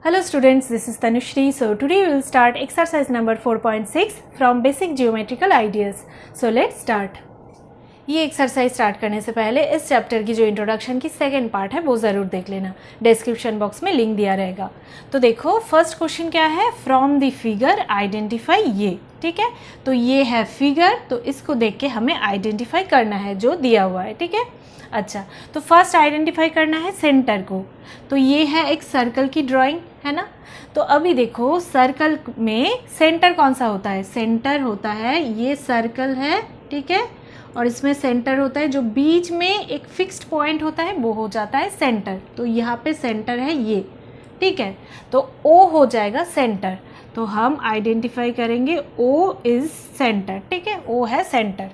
Hello students, this is Tanushri. So today we will start exercise number 4.6 from basic geometrical ideas. So let's start. ये exercise start करने से पहले इस chapter की जो introduction की सेकंड पार्ट है वो ज़रूर देख लेना, डिस्क्रिप्शन बॉक्स में लिंक दिया रहेगा। तो देखो फर्स्ट क्वेश्चन क्या है, फ्रॉम द फिगर आइडेंटिफाई ये, ठीक है। तो ये है फिगर, तो इसको देख के हमें आइडेंटिफाई करना है जो दिया हुआ है, ठीक है। अच्छा, तो फर्स्ट आइडेंटिफाई करना है सेंटर को। तो ये है एक सर्कल की ड्राइंग, है ना। तो अभी देखो सर्कल में सेंटर कौन सा होता है, सेंटर होता है ये सर्कल है, ठीक है। और इसमें सेंटर होता है जो बीच में एक फिक्स्ड पॉइंट होता है वो हो जाता है सेंटर। तो यहाँ पे सेंटर है ये, ठीक है। तो ओ हो जाएगा सेंटर, तो हम आइडेंटिफाई करेंगे ओ इज सेंटर, ठीक है, ओ है सेंटर।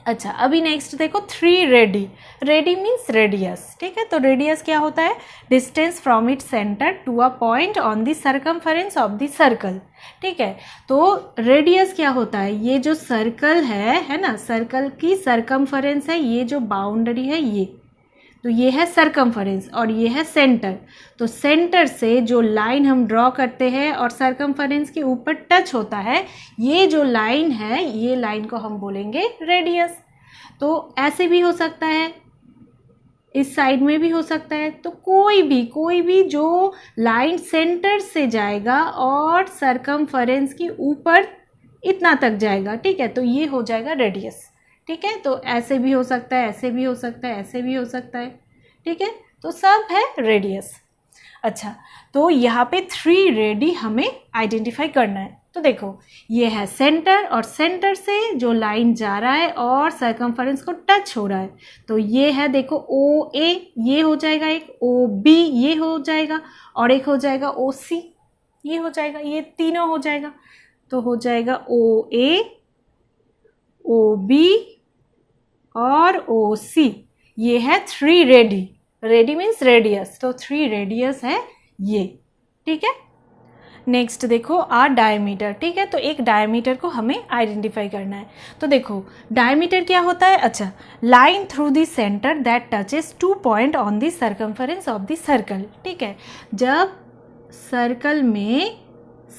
अच्छा, अभी नेक्स्ट देखो 3 रेडी, रेडी मीन्स रेडियस, ठीक है। तो रेडियस क्या होता है, distance from it centre to a point on the circumference of the circle, ठीक है। तो रेडियस क्या होता है, ये जो सर्कल है ना, सर्कल की सर्कमफेरेंस है, ये जो बाउंड्री है ये, तो ये है सर्कमफेरेंस और ये है सेंटर। तो सेंटर से जो लाइन हम ड्रॉ करते हैं और सर्कमफेरेंस के ऊपर टच होता है, ये जो लाइन है ये लाइन को हम बोलेंगे रेडियस। तो ऐसे भी हो सकता है, इस साइड में भी हो सकता है। तो कोई भी जो लाइन सेंटर से जाएगा और सर्कमफेरेंस के ऊपर इतना तक जाएगा, ठीक है, तो ये हो जाएगा रेडियस, ठीक है। तो ऐसे भी हो सकता है, ऐसे भी हो सकता है, ऐसे भी हो सकता है, ठीक है। तो सब है रेडियस। अच्छा, तो यहाँ पे 3 रेडी हमें आइडेंटिफाई करना है। तो देखो ये है सेंटर और सेंटर से जो लाइन जा रहा है और सर्कमफेरेंस को टच हो रहा है, तो ये है देखो ओ ए, ये हो जाएगा, एक ओ बी ये हो जाएगा, और एक हो जाएगा ओ सी ये हो जाएगा, ये तीनों हो जाएगा। तो हो जाएगा ओ ए, ओ बी और ओ सी, ये है 3 रेडी, रेडी मीन्स रेडियस। तो 3 रेडियस है ये, ठीक है। नेक्स्ट देखो आर डायमीटर, ठीक है। तो एक डायमीटर को हमें आइडेंटिफाई करना है। तो देखो डायमीटर क्या होता है, अच्छा, line through the centre that touches 2 point on the circumference of the circle, ठीक है। जब सर्कल में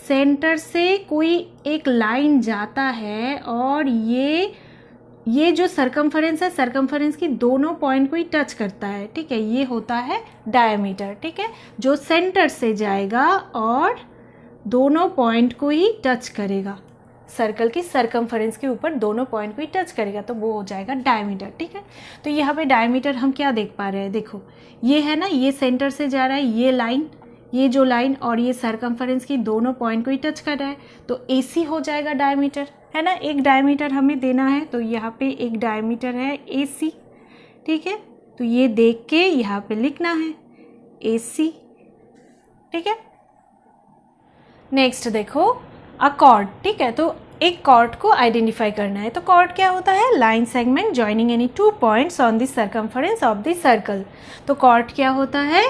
सेंटर से कोई एक लाइन जाता है और ये जो सर्कमफेरेंस है, सर्कमफेरेंस की दोनों पॉइंट को ही टच करता है, ठीक है, ये होता है डायमीटर, ठीक है। जो सेंटर से जाएगा और दोनों पॉइंट को ही टच करेगा, सर्कल की सर्कमफेरेंस के ऊपर दोनों पॉइंट को ही टच करेगा, तो वो हो जाएगा डायमीटर, ठीक है। तो यहाँ पे डायमीटर हम क्या देख पा रहे हैं, देखो ये है ना, ये सेंटर से जा रहा है ये लाइन, ये जो लाइन और ये सर्कमफेरेंस की दोनों पॉइंट को ही टच कर रहा है, तो AC हो जाएगा डायमीटर, है ना। एक डायमीटर हमें देना है, तो यहाँ पे एक डायमीटर है AC, ठीक है। तो ये देख के यहाँ पे लिखना है AC, ठीक है। नेक्स्ट देखो अ कॉर्ड, ठीक है। तो एक कॉर्ड को आइडेंटिफाई करना है। तो कॉर्ड क्या होता है, line segment joining any 2 points on the circumference of the circle. तो कॉर्ड क्या होता है,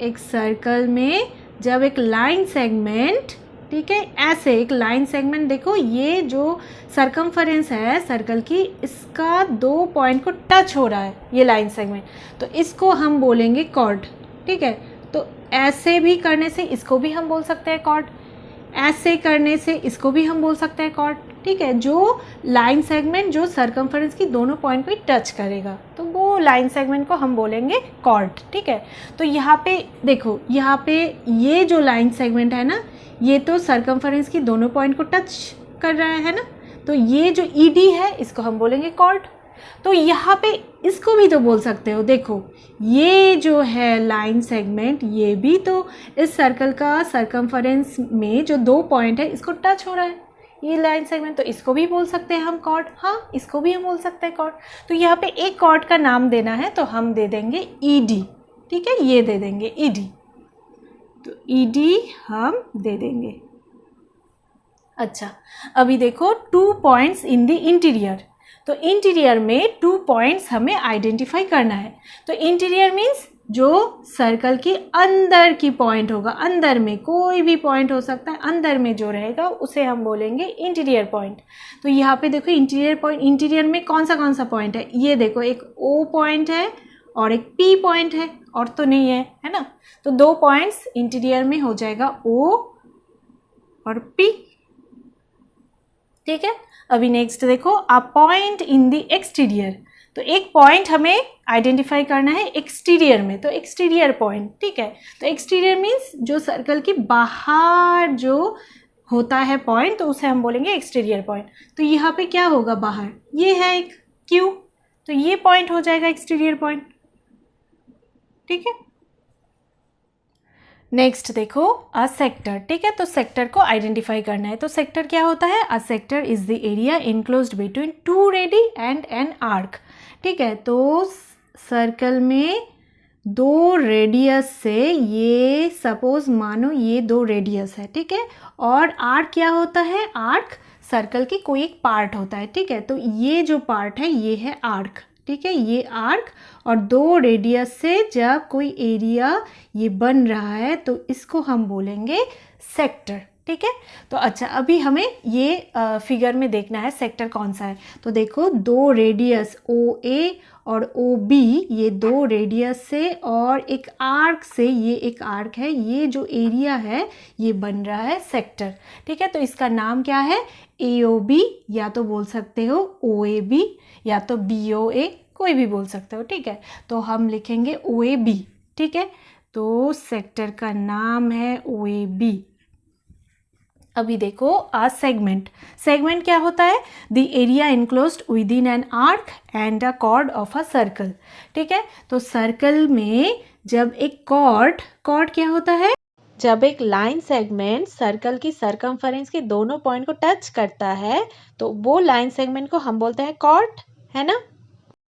एक सर्कल में जब एक लाइन सेगमेंट, ठीक है, ऐसे एक लाइन सेगमेंट, देखो ये जो सर्कमफेरेंस है सर्कल की, इसका 2 पॉइंट को टच हो रहा है ये लाइन सेगमेंट, तो इसको हम बोलेंगे कॉर्ड, ठीक है। तो ऐसे भी करने से इसको भी हम बोल सकते हैं कॉर्ड, ऐसे करने से इसको भी हम बोल सकते हैं कॉर्ड, ठीक है। जो लाइन सेगमेंट जो सर्कमफेरेंस की दोनों पॉइंट को ही टच करेगा, तो वो लाइन सेगमेंट को हम बोलेंगे कॉर्ड, ठीक है। तो यहाँ पे देखो, यहाँ पे ये जो लाइन सेगमेंट है ना, ये तो सर्कमफेरेंस की दोनों पॉइंट को टच कर रहा है ना, तो ये जो ED है इसको हम बोलेंगे कॉर्ड। तो यहाँ पे इसको भी तो बोल सकते हो, देखो ये जो है लाइन सेगमेंट, ये भी तो इस सर्कल का सर्कमफेरेंस में जो 2 पॉइंट है इसको टच हो रहा है ये लाइन सेगमेंट, तो इसको भी बोल सकते हैं हम कॉर्ड, हाँ इसको भी हम बोल सकते हैं कॉर्ड। तो यहाँ पे एक कॉर्ड का नाम देना है, तो हम दे देंगे ED, ठीक है, ये दे देंगे ED, तो ED हम दे देंगे। अच्छा, अभी देखो 2 पॉइंट्स इन द इंटीरियर। तो इंटीरियर में 2 पॉइंट्स हमें आइडेंटिफाई करना है। तो इंटीरियर मीन्स जो सर्कल की अंदर की पॉइंट होगा, अंदर में कोई भी पॉइंट हो सकता है, अंदर में जो रहेगा उसे हम बोलेंगे इंटीरियर पॉइंट। तो यहाँ पे देखो इंटीरियर पॉइंट, इंटीरियर में कौन सा पॉइंट है, ये देखो एक O पॉइंट है और एक P पॉइंट है, और तो नहीं है ना। तो 2 पॉइंट्स इंटीरियर में हो जाएगा O और P, ठीक है। अभी नेक्स्ट देखो, a point in the exterior, तो एक पॉइंट हमें आइडेंटिफाई करना है एक्सटीरियर में, तो एक्सटीरियर पॉइंट, ठीक है। तो एक्सटीरियर मीन्स जो सर्कल के बाहर जो होता है पॉइंट, तो उसे हम बोलेंगे एक्सटीरियर पॉइंट। तो यहाँ पे क्या होगा बाहर, ये है एक Q, तो ये पॉइंट हो जाएगा एक्सटीरियर पॉइंट, ठीक है। नेक्स्ट देखो, अ सेक्टर, ठीक है। तो सेक्टर को आइडेंटिफाई करना है। तो सेक्टर क्या होता है, a sector is the area enclosed between 2 ready and an arc, ठीक है। तो सर्कल में 2 रेडियस से, ये सपोज मानो ये 2 रेडियस है, ठीक है। और आर्क क्या होता है, आर्क सर्कल की कोई एक पार्ट होता है, ठीक है। तो ये जो पार्ट है ये है आर्क, ठीक है, ये आर्क। और 2 रेडियस से जब कोई एरिया ये बन रहा है तो इसको हम बोलेंगे सेक्टर, ठीक है। तो अच्छा, अभी हमें ये फिगर में देखना है सेक्टर कौन सा है। तो देखो 2 रेडियस OA और OB, ये 2 रेडियस से और एक आर्क से, ये एक आर्क है, ये जो एरिया है ये बन रहा है सेक्टर, ठीक है। तो इसका नाम क्या है, AOB, या तो बोल सकते हो OAB, या तो BOA, कोई भी बोल सकते हो, ठीक है। तो हम लिखेंगे OAB, ठीक है। तो सेक्टर का नाम है OAB। अभी देखो, आ सेगमेंट, सेगमेंट क्या होता है, the area enclosed with in an arc and a cord of a circle, ठीक है। तो सर्कल में जब एक कॉर्ड क्या होता है, जब एक लाइन सेगमेंट सर्कल की सरकमफेरेंस के दोनों पॉइंट को टच करता है तो वो लाइन सेगमेंट को हम बोलते हैं कॉर्ड, है ना।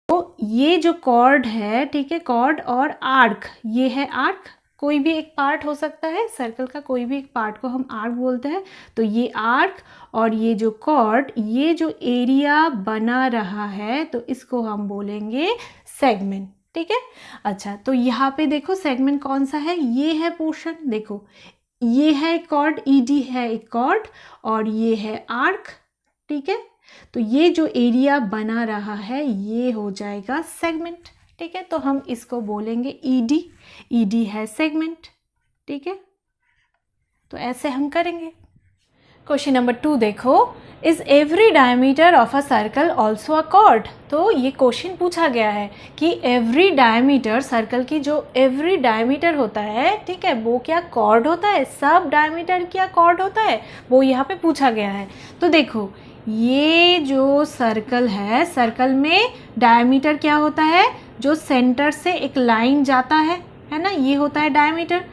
तो ये जो कॉर्ड है, ठीक है, कॉर्ड और आर्क, ये है आर्क, कोई भी एक पार्ट हो सकता है सर्कल का, कोई भी एक पार्ट को हम आर्क बोलते हैं। तो ये आर्क और ये जो कॉर्ड, ये जो एरिया बना रहा है तो इसको हम बोलेंगे सेगमेंट, ठीक है। अच्छा, तो यहाँ पे देखो सेगमेंट कौन सा है, ये है पोर्शन, देखो ये है कॉर्ड, ED है एक कॉर्ड और ये है आर्क, ठीक है। तो ये जो एरिया बना रहा है ये हो जाएगा सेगमेंट, ठीक है। तो हम इसको बोलेंगे ED है सेगमेंट, ठीक है। तो ऐसे हम करेंगे। क्वेश्चन नंबर 2 देखो, is every diameter of a circle also a cord. तो ये क्वेश्चन पूछा गया है कि एवरी डायमीटर, सर्कल की जो एवरी डायमीटर होता है, ठीक है, वो क्या कॉर्ड होता है, सब डायमीटर क्या कॉर्ड होता है, वो यहाँ पे पूछा गया है। तो देखो ये जो सर्कल है, सर्कल में डायमीटर क्या होता है, जो सेंटर से एक लाइन जाता है ना, ये होता है डायमीटर,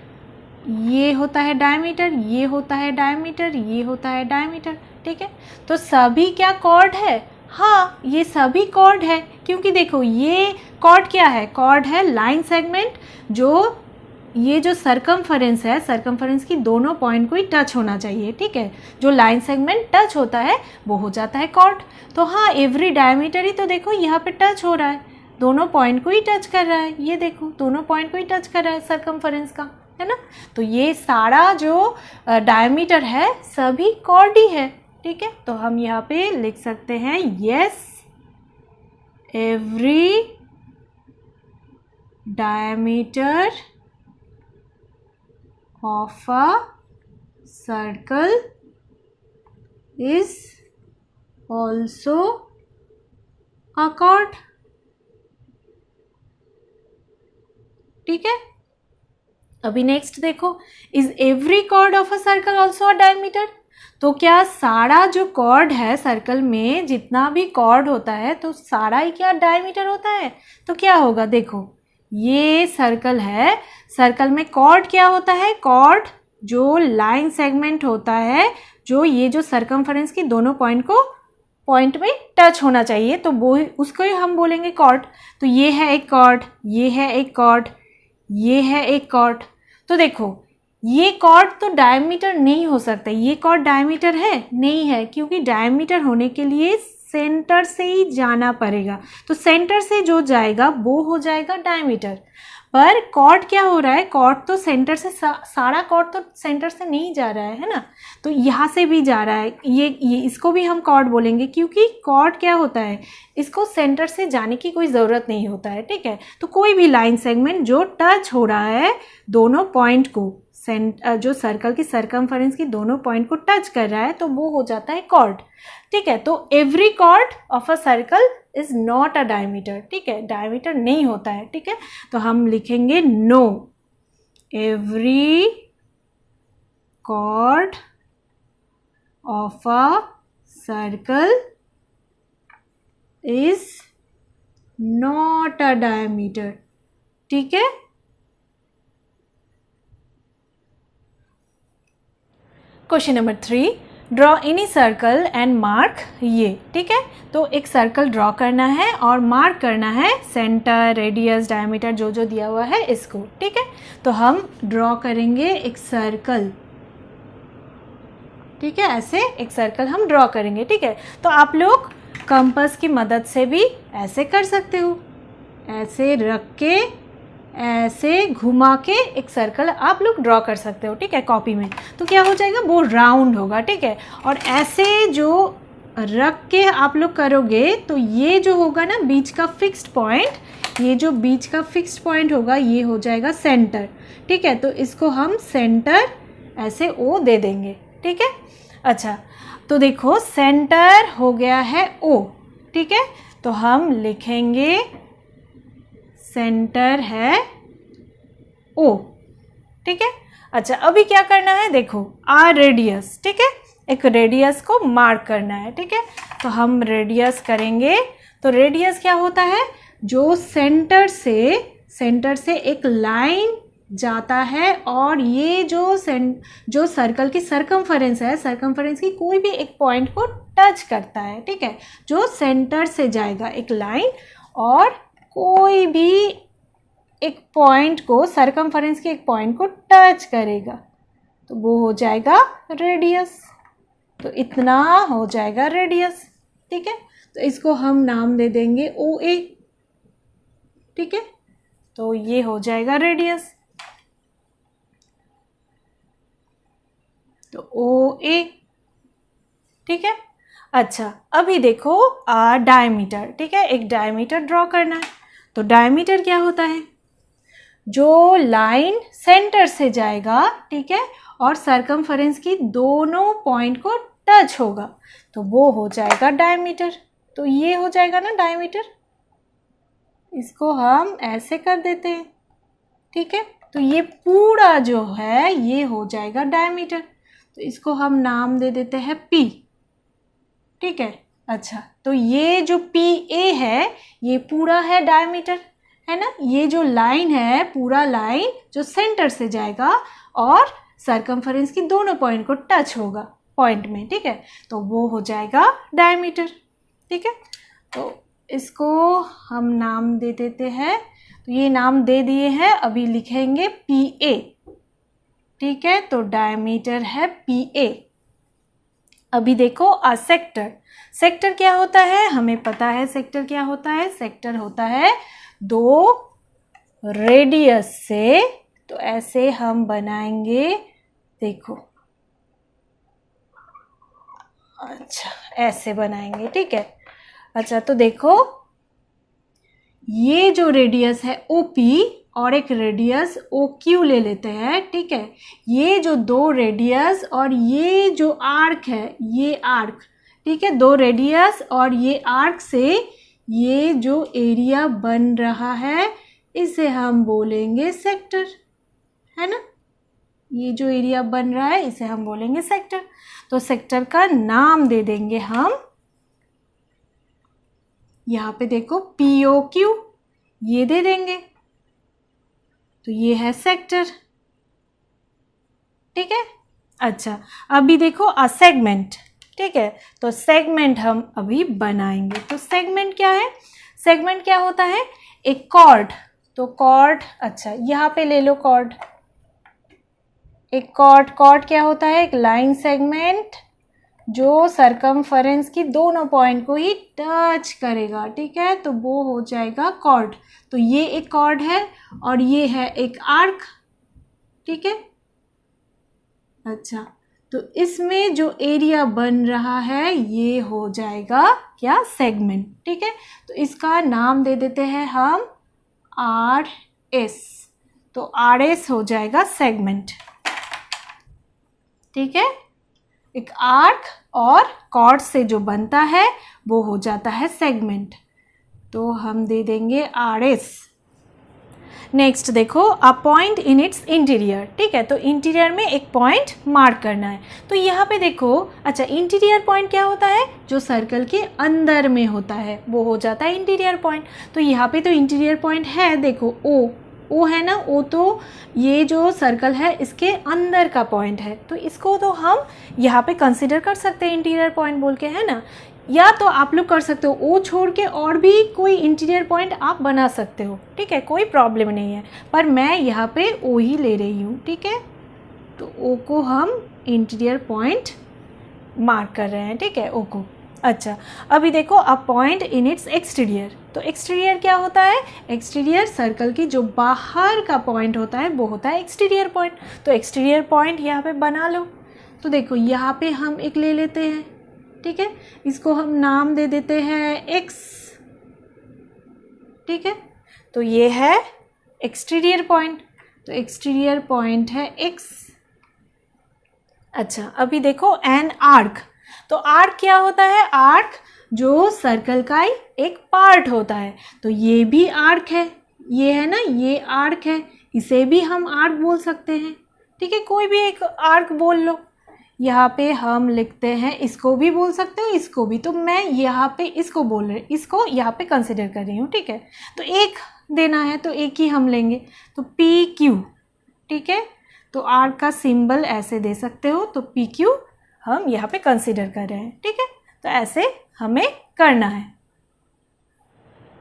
ये होता है डायमीटर, ये होता है डायमीटर, ये होता है डायमीटर, ठीक है। तो सभी क्या कॉर्ड है, हाँ ये सभी कॉर्ड है, क्योंकि देखो ये कॉर्ड क्या है, कॉर्ड है लाइन सेगमेंट, जो ये जो सरकमफेरेंस है, सरकमफेरेंस की दोनों पॉइंट को ही टच होना चाहिए, ठीक है। जो लाइन सेगमेंट टच होता है वो हो जाता है कॉर्ड। तो हाँ, एवरी डायमीटर ही तो देखो यहाँ पे टच हो रहा है, दोनों पॉइंट को ही टच कर रहा है, ये देखो दोनों पॉइंट को ही टच कर रहा है सरकमफेरेंस का, है ना। तो ये सारा जो डायमीटर है सभी कॉर्ड ही है, ठीक है। तो हम यहाँ पे लिख सकते हैं yes, every diameter of a circle is also a chord, ठीक है। अभी नेक्स्ट देखो, is every chord of a circle also a diameter. तो क्या सारा जो कॉर्ड है सर्कल में, जितना भी कॉर्ड होता है तो सारा ही क्या डायमीटर होता है। तो क्या होगा, देखो ये सर्कल है, सर्कल में कॉर्ड क्या होता है, कॉर्ड जो लाइन सेगमेंट होता है, जो ये जो सरकमफेरेंस की दोनों पॉइंट में टच होना चाहिए, तो वो उसको ही हम बोलेंगे कॉर्ड। तो ये है एक कॉर्ड, ये है एक कॉर्ड, ये है एक कॉर्ड। तो देखो ये कॉर्ड तो डायमीटर नहीं हो सकता, ये कॉर्ड डायमीटर है नहीं है, क्योंकि डायमीटर होने के लिए सेंटर से ही जाना पड़ेगा। तो सेंटर से जो जाएगा वो हो जाएगा डायमीटर। पर कॉर्ड क्या हो रहा है, कॉर्ड तो सेंटर से सारा कॉर्ड तो सेंटर से नहीं जा रहा है ना, तो यहाँ से भी जा रहा है, ये इसको भी हम कॉर्ड बोलेंगे, क्योंकि कॉर्ड क्या होता है, इसको सेंटर से जाने की कोई ज़रूरत नहीं होता है, ठीक है। तो कोई भी लाइन सेगमेंट जो टच हो रहा है दोनों पॉइंट को, जो सर्कल की सरकमफेरेंस की दोनों पॉइंट को टच कर रहा है, तो वो हो जाता है कॉर्ड, ठीक है। तो every chord of a circle is not a diameter, ठीक है, डायमीटर नहीं होता है, ठीक है। तो हम लिखेंगे no, every chord of a circle is not a diameter, ठीक है। Question number 3, draw any circle and mark ये, ठीक है। तो एक सर्कल ड्रॉ करना है और मार्क करना है सेंटर, रेडियस, डायमीटर जो जो दिया हुआ है इसको, ठीक है। तो हम ड्रॉ करेंगे एक सर्कल, ठीक है, ऐसे एक सर्कल हम ड्रॉ करेंगे, ठीक है। तो आप लोग कंपास की मदद से भी ऐसे कर सकते हो, ऐसे रख के ऐसे घुमा के एक सर्कल आप लोग ड्रॉ कर सकते हो, ठीक है, कॉपी में। तो क्या हो जाएगा, वो राउंड होगा, ठीक है। और ऐसे जो रख के आप लोग करोगे तो ये जो होगा ना बीच का फिक्स्ड पॉइंट, ये जो बीच का फिक्स्ड पॉइंट होगा ये हो जाएगा सेंटर, ठीक है। तो इसको हम सेंटर ऐसे ओ दे देंगे, ठीक है। अच्छा, तो देखो सेंटर हो गया है ओ, ठीक है। तो हम लिखेंगे सेंटर है ओ, ठीक है। अच्छा, अभी क्या करना है, देखो आर रेडियस, ठीक है, एक रेडियस को मार्क करना है, ठीक है। तो हम रेडियस करेंगे, तो रेडियस क्या होता है, जो सेंटर से एक लाइन जाता है और ये जो सर्कल की सरकमफेरेंस है, सरकमफेरेंस की कोई भी एक पॉइंट को टच करता है, ठीक है। जो सेंटर से जाएगा एक लाइन और कोई भी एक पॉइंट को, सरकमफेरेंस के एक पॉइंट को टच करेगा, तो वो हो जाएगा रेडियस। तो इतना हो जाएगा रेडियस, ठीक है। तो इसको हम नाम दे देंगे ओ ए, ठीक है। तो ये हो जाएगा रेडियस, तो ओ ए, ठीक है। अच्छा, अभी देखो डायमीटर, ठीक है, एक डायमीटर ड्रॉ करना है। तो डायमीटर क्या होता है, जो लाइन सेंटर से जाएगा, ठीक है, और सरकमफेरेंस की दोनों पॉइंट को टच होगा, तो वो हो जाएगा डायमीटर। तो ये हो जाएगा ना डायमीटर, इसको हम ऐसे कर देते हैं, ठीक है। तो ये पूरा जो है ये हो जाएगा डायमीटर, तो इसको हम नाम दे देते हैं पी, ठीक है। अच्छा, तो ये जो पी ए है ये पूरा है डायमीटर, है ना। ये जो लाइन है पूरा लाइन जो सेंटर से जाएगा और सरकमफेरेंस की दोनों पॉइंट को टच होगा पॉइंट में, ठीक है, तो वो हो जाएगा डायमीटर, ठीक है। तो इसको हम नाम दे देते हैं, तो ये नाम दे दिए हैं, अभी लिखेंगे पी ए, ठीक है। तो डायमीटर है पी ए। अभी देखो सेक्टर, सेक्टर क्या होता है, हमें पता है सेक्टर क्या होता है, सेक्टर होता है दो रेडियस से, तो ऐसे हम बनाएंगे, देखो, अच्छा ऐसे बनाएंगे, ठीक है। अच्छा, तो देखो ये जो रेडियस है ओ पी और एक रेडियस ओ क्यू ले लेते हैं, ठीक है। ये जो दो रेडियस और ये जो आर्क है, ये आर्क, ठीक है, दो रेडियस और ये आर्क से ये जो एरिया बन रहा है इसे हम बोलेंगे सेक्टर, है ना। ये जो एरिया बन रहा है इसे हम बोलेंगे सेक्टर। तो सेक्टर का नाम दे देंगे हम, यहाँ पे देखो पी ओ क्यू ये दे देंगे, तो ये है सेक्टर, ठीक है। अच्छा, अभी देखो सेगमेंट, ठीक है। तो सेगमेंट हम अभी बनाएंगे। तो सेगमेंट क्या है, सेगमेंट क्या होता है, एक कॉर्ड, तो कॉर्ड, अच्छा यहाँ पे ले लो कॉर्ड, एक कॉर्ड, कॉर्ड क्या होता है, एक लाइन सेगमेंट जो सरकमफरेंस की दोनों पॉइंट को ही टच करेगा, ठीक है, तो वो हो जाएगा कॉर्ड। तो ये एक कॉर्ड है और ये है एक आर्क, ठीक है। अच्छा, तो इसमें जो एरिया बन रहा है ये हो जाएगा क्या, सेगमेंट, ठीक है। तो इसका नाम दे देते हैं हम आर एस, तो आर एस हो जाएगा सेगमेंट, ठीक है। एक आर्क और कॉर्ड से जो बनता है वो हो जाता है सेगमेंट, तो हम दे देंगे आर एस। नेक्स्ट देखो, a point in its interior, ठीक है, तो इंटीरियर में एक पॉइंट मार्क करना है। तो यहाँ पे देखो, अच्छा, इंटीरियर पॉइंट क्या होता है, जो सर्कल के अंदर में होता है वो हो जाता है इंटीरियर पॉइंट। तो यहाँ पे तो इंटीरियर पॉइंट है, देखो ओ है ना, ओ तो ये जो सर्कल है इसके अंदर का पॉइंट है, तो इसको तो हम यहाँ पे कंसिडर कर सकते हैं इंटीरियर पॉइंट बोल के, है ना। या तो आप लोग कर सकते हो ओ छोड़ के और भी कोई इंटीरियर पॉइंट आप बना सकते हो, ठीक है, कोई प्रॉब्लम नहीं है, पर मैं यहाँ पे ओ ही ले रही हूँ, ठीक है। तो ओ को हम इंटीरियर पॉइंट मार्क कर रहे हैं, ठीक है, ओ को। अच्छा, अभी देखो, a point in its exterior, तो एक्सटीरियर क्या होता है, एक्सटीरियर सर्कल की जो बाहर का पॉइंट होता है वो होता है एक्सटीरियर पॉइंट। तो एक्सटीरियर पॉइंट यहाँ पे बना लो। तो देखो यहाँ पे हम एक ले लेते हैं, ठीक है, इसको हम नाम दे देते हैं एक्स, ठीक है। तो ये है एक्सटीरियर पॉइंट, तो एक्सटीरियर पॉइंट है एक्स। अच्छा, अभी देखो एन आर्क, तो आर्क क्या होता है, आर्क जो सर्कल का एक पार्ट होता है, तो ये भी आर्क है, ये है ना, ये आर्क है, इसे भी हम आर्क बोल सकते हैं, ठीक है, कोई भी एक आर्क बोल लो। यहाँ पे हम लिखते हैं, इसको भी बोल सकते हो, इसको भी, तो मैं यहाँ पे इसको बोल रही, इसको यहाँ पे कंसिडर कर रही हूँ, ठीक है। तो एक देना है तो एक ही हम लेंगे, तो पी क्यू, ठीक है। तो आर्क का सिंबल ऐसे दे सकते हो, तो पी क्यू हम यहाँ पे कंसिडर कर रहे हैं, ठीक है। तो ऐसे हमें करना है।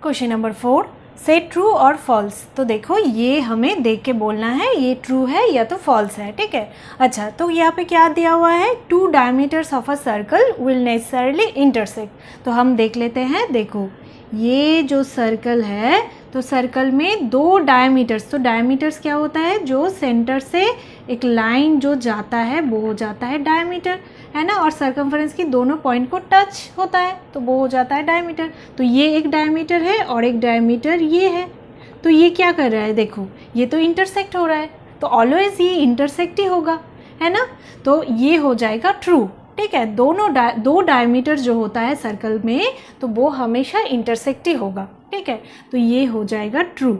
क्वेश्चन नंबर 4, से ट्रू और फॉल्स। तो देखो ये हमें देख के बोलना है, ये ट्रू है या तो फॉल्स है, ठीक है। अच्छा, तो यहाँ पे क्या दिया हुआ है, 2 diameters of a circle will necessarily intersect. तो हम देख लेते हैं, देखो ये जो सर्कल है, तो सर्कल में 2 डायमीटर्स, तो डायमीटर्स क्या होता है, जो सेंटर से एक लाइन जो जाता है वो हो जाता है डायमीटर, है ना, और सर्कमफरेंस की दोनों पॉइंट को टच होता है तो वो हो जाता है डायमीटर। तो ये एक डायमीटर है और एक डायमीटर ये है, तो ये क्या कर रहा है, देखो ये तो इंटरसेक्ट हो रहा है, तो ऑलवेज ये इंटरसेक्ट ही होगा, है ना, तो ये हो जाएगा ट्रू, ठीक है। दो डायमीटर जो होता है सर्कल में, तो वो हमेशा इंटरसेक्ट ही होगा, ठीक है, तो ये हो जाएगा ट्रू।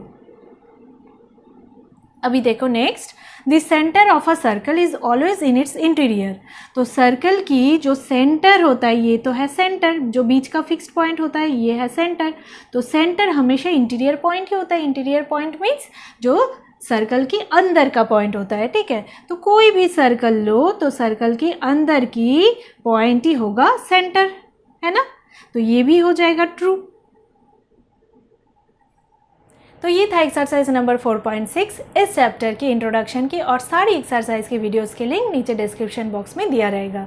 अभी देखो next, the centre of a circle is always in its interior. तो सर्कल की जो सेंटर होता है, ये तो है सेंटर, जो बीच का फिक्स्ड पॉइंट होता है ये है सेंटर, तो सेंटर हमेशा इंटीरियर पॉइंट ही होता है। इंटीरियर पॉइंट मीन्स जो सर्कल के अंदर का पॉइंट होता है, ठीक है। तो कोई भी सर्कल लो तो सर्कल के अंदर की पॉइंट ही होगा सेंटर, है ना, तो ये भी हो जाएगा ट्रू। तो ये था एक्सरसाइज नंबर 4.6 इस चैप्टर की इंट्रोडक्शन की, और सारी एक्सरसाइज की वीडियोस के लिंक नीचे डिस्क्रिप्शन बॉक्स में दिया रहेगा।